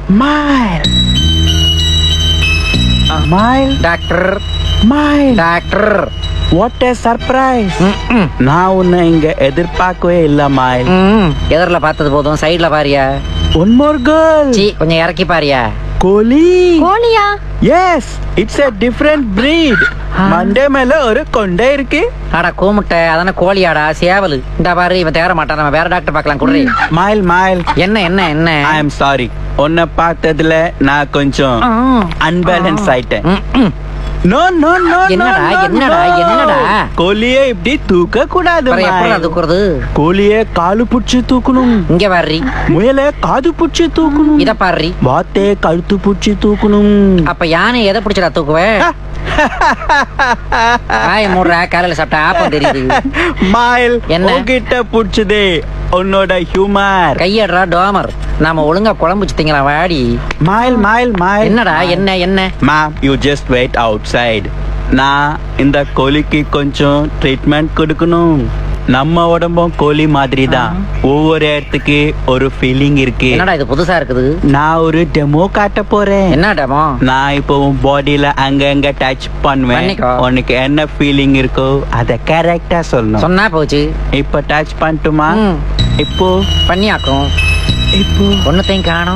Smile. Smile. Doctor Smile. Doctor. What a surprise. நான் உன்னை இங்க எதிர்பார்க்கவே இல்ல Smile. எதிரில பார்த்தது போதும் சைடுல பாரியா. One more girl. சீ கொஞ்சம் இறக்கி பாரியா. கோழி. கோழியா? Yes, it's a different breed. Monday மேல ஒரு கொண்டை இருக்கு. ஆடா கூமுட்டை அதான கோழியாடா சேவலு. இந்த பாரு இவன் தேர மாட்டான், நம்ம வேற டாக்டர் பார்க்கலாம் குடுறி. Smile, Smile. என்ன என்ன என்ன? I am sorry. உன்னை பார்த்ததுல நான் கொஞ்சம் அன்பேலன்ஸ் ஆயிட்டேன். No, no, no, என்னடா, no, no, என்னடா, no. என்னடா? கோழியை இப்படி தூக்க கூடாது. அப்புறம் எப்படிடா தூக்குறது? கோழியை காலு புடிச்சு தூக்கணும். இங்க பாரு. முயலை காது புடிச்சு தூக்கணும். இத பாரு. வாத்தே கழுத்து புடிச்சு தூக்கணும். அப்ப யானை எதை பிடிச்சடா தூக்குவே? ஆய மூடுறா, காலையில சாப்பிட்ட ஆப்பம் தெரியுது. Smile. என்ன? உன்கிட்ட புடிச்சதே உன்னோட ஹியூமர். கையடுறா டோமர். நாம ஒழுங்கா குழம்பு வச்சுட்டீங்களா வாடி. Smile, Smile, Smile. என்னடா என்ன என்ன? Ma'am, you just wait outside. நான் இந்த கோழிக்கு கொஞ்சம் ட்ரீட்மெண்ட் கொடுக்கணும். நம்ம உடம்பும் கோழி மாதிரி தான். ஒவ்வொரு இடத்துக்கு ஒரு ஃபீலிங் இருக்கு. என்னடா இது புதுசா இருக்குது? நான் ஒரு டெமோ காட்ட போறேன். என்ன டெமோ? நான் இப்போ உன் பாடியில அங்க டச் பண்ணுவேன். பண்ணிக்கோ. உனக்கு என்ன ஃபீலிங் இருக்கோ அத கரெக்டா சொல்லணும். சொன்னா போச்சு. இப்போ டச் பண்ணட்டுமா? இப்போ பண்ணியாக்கும். இப்போ ஒன்னத்தையும் காணோம்.